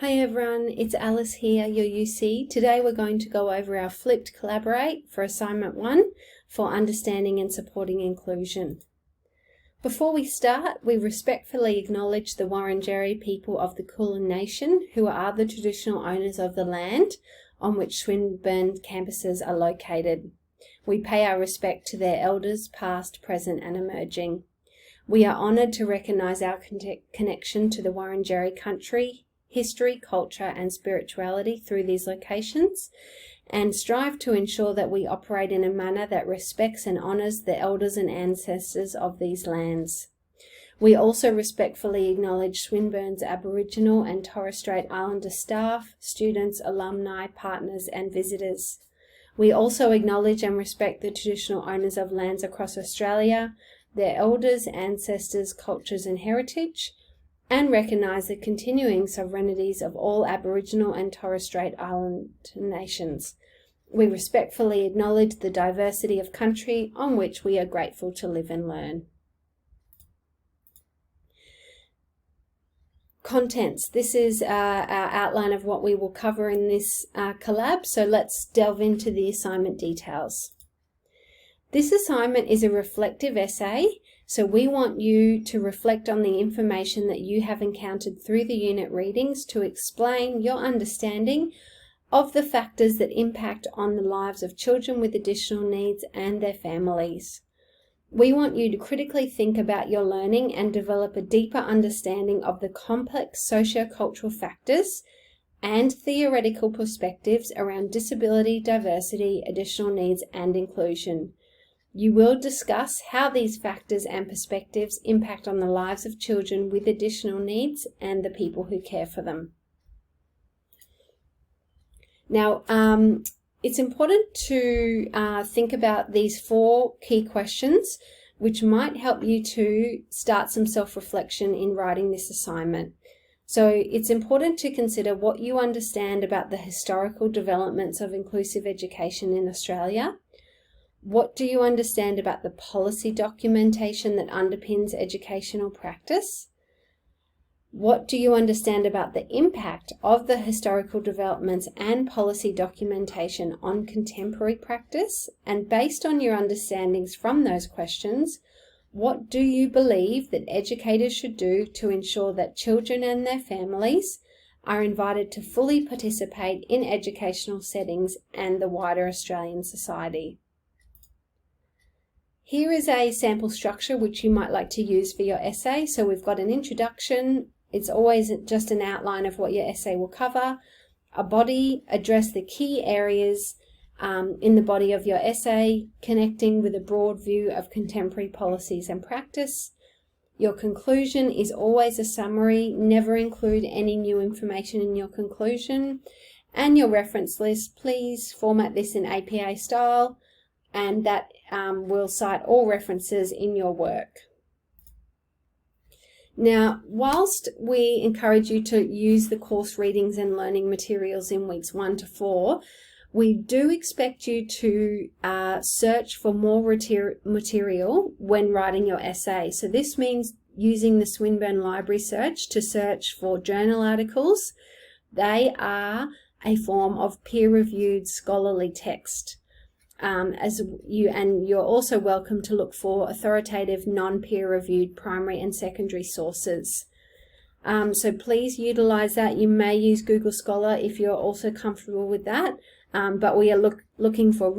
Hi everyone, it's Alice here, your UC. Today we're going to go over our flipped collaborate for assignment 1 for understanding and supporting inclusion. Before we start, we respectfully acknowledge the Wurundjeri people of the Kulin Nation, who are the traditional owners of the land on which Swinburne campuses are located. We pay our respect to their elders, past, present and emerging. We are honoured to recognise our connection to the Wurundjeri country, history, culture and spirituality through these locations, and strive to ensure that we operate in a manner that respects and honours the elders and ancestors of these lands. We also respectfully acknowledge Swinburne's Aboriginal and Torres Strait Islander staff, students, alumni, partners and visitors. We also acknowledge and respect the traditional owners of lands across Australia, their elders, ancestors, cultures and heritage, and recognise the continuing sovereignties of all Aboriginal and Torres Strait Island nations. We respectfully acknowledge the diversity of country on which we are grateful to live and learn. Contents. This is our outline of what we will cover in this collab, so let's delve into the assignment details. This assignment is a reflective essay. So we want you to reflect on the information that you have encountered through the unit readings to explain your understanding of the factors that impact on the lives of children with additional needs and their families. We want you to critically think about your learning and develop a deeper understanding of the complex sociocultural factors and theoretical perspectives around disability, diversity, additional needs and inclusion. You will discuss how these factors and perspectives impact on the lives of children with additional needs and the people who care for them. Now, it's important to think about these 4 key questions, which might help you to start some self-reflection in writing this assignment. So it's important to consider what you understand about the historical developments of inclusive education in Australia. What do you understand about the policy documentation that underpins educational practice? What do you understand about the impact of the historical developments and policy documentation on contemporary practice? And based on your understandings from those questions, what do you believe that educators should do to ensure that children and their families are invited to fully participate in educational settings and the wider Australian society? Here is a sample structure which you might like to use for your essay. So we've got an introduction. It's always just an outline of what your essay will cover. A body, address the key areas in the body of your essay, connecting with a broad view of contemporary policies and practice. Your conclusion is always a summary. Never include any new information in your conclusion. And your reference list, please format this in APA style, and that will cite all references in your work. Now, whilst we encourage you to use the course readings and learning materials in weeks 1 to 4, we do expect you to search for more material when writing your essay. So this means using the Swinburne Library Search to search for journal articles. They are a form of peer-reviewed scholarly text. You're also welcome to look for authoritative non-peer-reviewed primary and secondary sources. So please utilize that. You may use Google Scholar if you're also comfortable with that, but we are looking for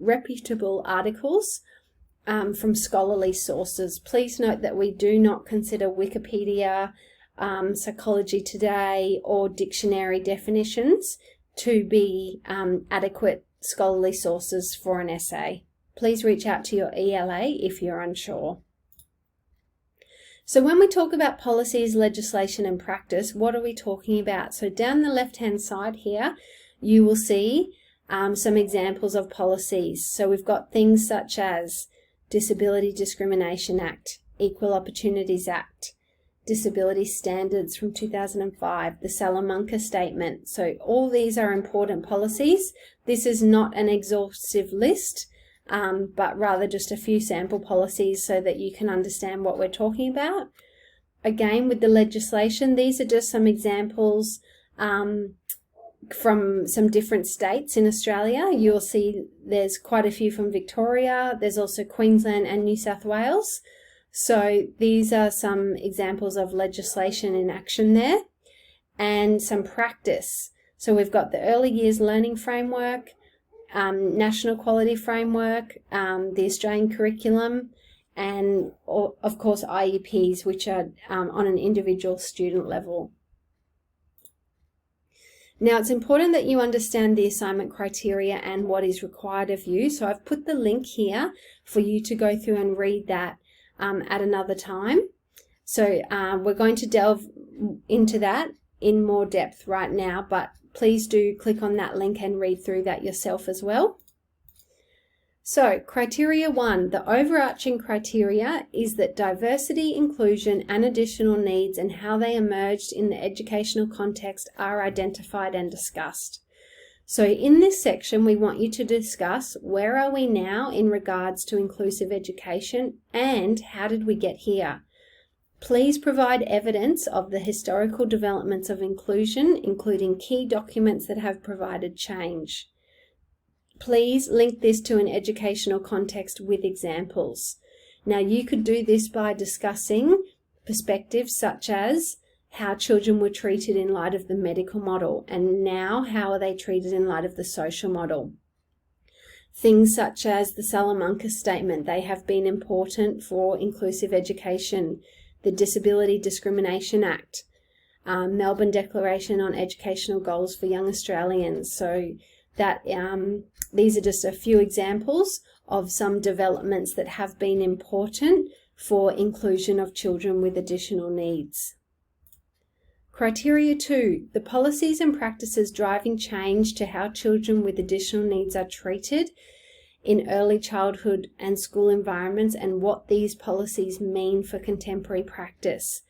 reputable articles from scholarly sources. Please note that we do not consider Wikipedia, Psychology Today or dictionary definitions to be adequate scholarly sources for an essay. Please reach out to your ELA if you're unsure. So when we talk about policies, legislation and practice, what are we talking about? So down the left-hand side here, you will see some examples of policies. So we've got things such as Disability Discrimination Act, Equal Opportunities Act, Disability Standards from 2005, the Salamanca Statement. So all these are important policies. This is not an exhaustive list, but rather just a few sample policies so that you can understand what we're talking about. Again, with the legislation, these are just some examples from some different states in Australia. You'll see there's quite a few from Victoria. There's also Queensland and New South Wales. So these are some examples of legislation in action there, and some practice. So we've got the Early Years Learning Framework, National Quality Framework, the Australian Curriculum, and of course IEPs, which are on an individual student level. Now, it's important that you understand the assignment criteria and what is required of you. So I've put the link here for you to go through and read that at another time. So we're going to delve into that in more depth right now, but please do click on that link and read through that yourself as well. So, criteria 1, the overarching criteria is that diversity, inclusion, and additional needs and how they emerged in the educational context are identified and discussed. So in this section, we want you to discuss where are we now in regards to inclusive education and how did we get here? Please provide evidence of the historical developments of inclusion, including key documents that have provided change. Please link this to an educational context with examples. Now, you could do this by discussing perspectives such as how children were treated in light of the medical model, and now how are they treated in light of the social model. Things such as the Salamanca Statement, they have been important for inclusive education, the Disability Discrimination Act, Melbourne Declaration on Educational Goals for Young Australians. So that these are just a few examples of some developments that have been important for inclusion of children with additional needs. Criteria 2, the policies and practices driving change to how children with additional needs are treated in early childhood and school environments and what these policies mean for contemporary practice.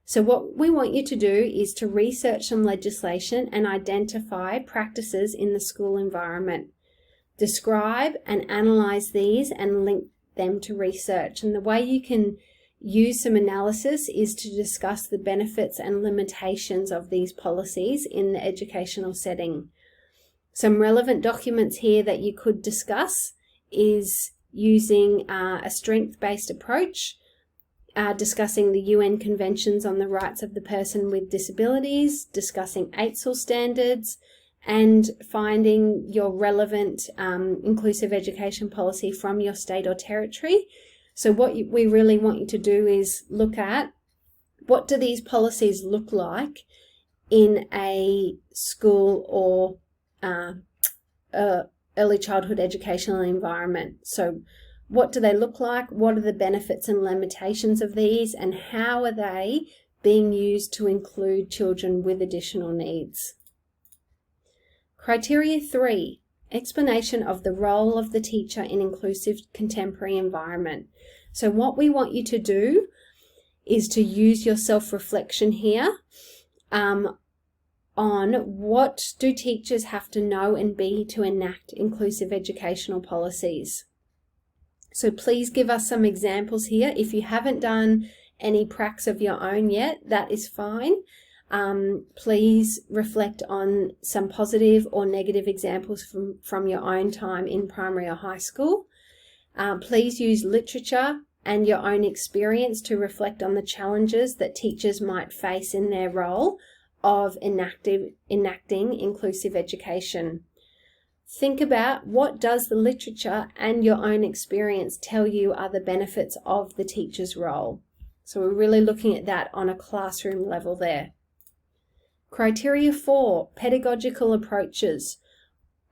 So what we want you to do is to research some legislation and identify practices in the school environment. Describe and analyze these and link them to research. And the way you can use some analysis is to discuss the benefits and limitations of these policies in the educational setting. Some relevant documents here that you could discuss is using a strength-based approach, discussing the UN Conventions on the Rights of the Person with Disabilities, discussing AITSL standards, and finding your relevant inclusive education policy from your state or territory. So what we really want you to do is look at what do these policies look like in a school or early childhood educational environment. So what do they look like? What are the benefits and limitations of these? And how are they being used to include children with additional needs? Criteria 3, explanation of the role of the teacher in inclusive contemporary environment. So what we want you to do is to use your self-reflection here on what do teachers have to know and be to enact inclusive educational policies. So please give us some examples here. If you haven't done any pracs of your own yet, that is fine. Please reflect on some positive or negative examples from your own time in primary or high school. Please use literature and your own experience to reflect on the challenges that teachers might face in their role of enacting inclusive education. Think about what does the literature and your own experience tell you are the benefits of the teacher's role. So we're really looking at that on a classroom level there. Criteria 4, pedagogical approaches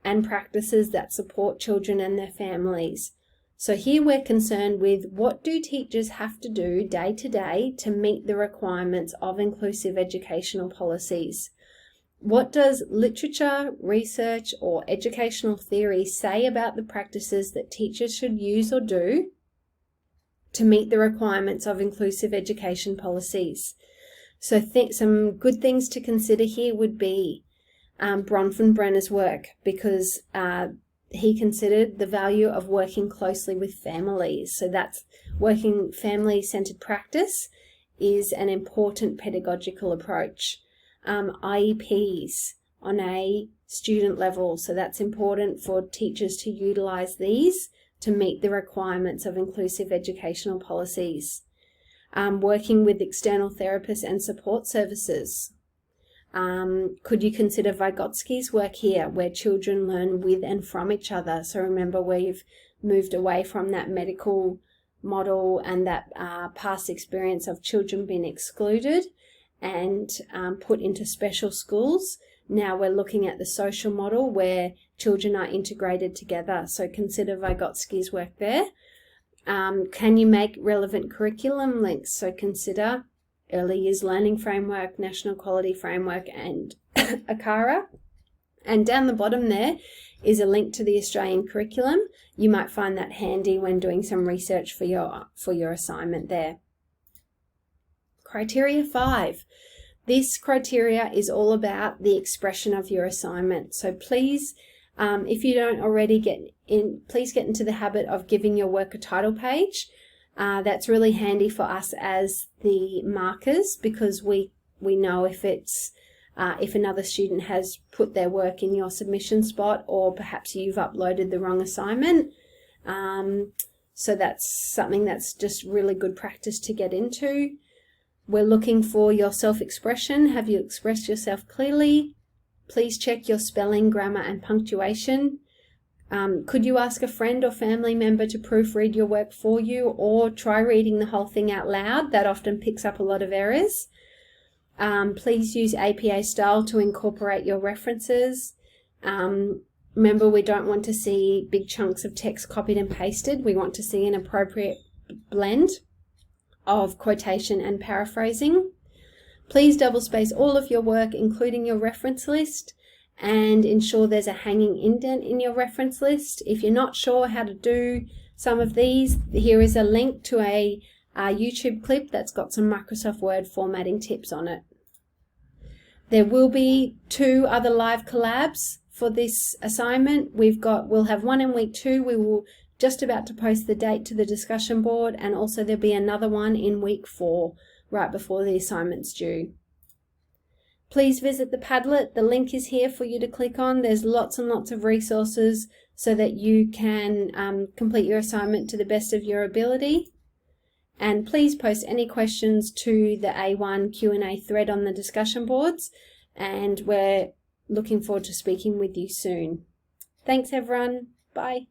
and practices that support children and their families. So here we're concerned with what do teachers have to do day to day to meet the requirements of inclusive educational policies. What does literature, research, or educational theory say about the practices that teachers should use or do to meet the requirements of inclusive education policies? So some good things to consider here would be Bronfenbrenner's work, because he considered the value of working closely with families. So that's working family-centered practice is an important pedagogical approach. IEPs on a student level. So that's important for teachers to utilise these to meet the requirements of inclusive educational policies. Working with external therapists and support services. Could you consider Vygotsky's work here, where children learn with and from each other? So remember, we've moved away from that medical model and that past experience of children being excluded and put into special schools. Now we're looking at the social model where children are integrated together. So consider Vygotsky's work there. Can you make relevant curriculum links? So consider Early Years Learning Framework, National Quality Framework, and ACARA. And down the bottom there is a link to the Australian curriculum. You might find that handy when doing some research for your assignment there. Criteria 5. This criteria is all about the expression of your assignment. So please, if you don't already please get into the habit of giving your work a title page. That's really handy for us as the markers, because we know if another student has put their work in your submission spot, or perhaps you've uploaded the wrong assignment. So that's something that's just really good practice to get into. We're looking for your self-expression. Have you expressed yourself clearly? Please check your spelling, grammar, and punctuation. Could you ask a friend or family member to proofread your work for you, or try reading the whole thing out loud? That often picks up a lot of errors. Please use APA style to incorporate your references. Remember, we don't want to see big chunks of text copied and pasted. We want to see an appropriate blend of quotation and paraphrasing. Please double space all of your work, including your reference list, and ensure there's a hanging indent in your reference list. If you're not sure how to do some of these, here is a link to a YouTube clip that's got some Microsoft Word formatting tips on it. There will be 2 other live collabs for this assignment. We'll have one in week 2. We will just about to post the date to the discussion board, and also there'll be another one in week 4, right before the assignment's due. Please visit the Padlet. The link is here for you to click on. There's lots and lots of resources so that you can complete your assignment to the best of your ability. And please post any questions to the A1 Q&A thread on the discussion boards, and we're looking forward to speaking with you soon. Thanks everyone. Bye.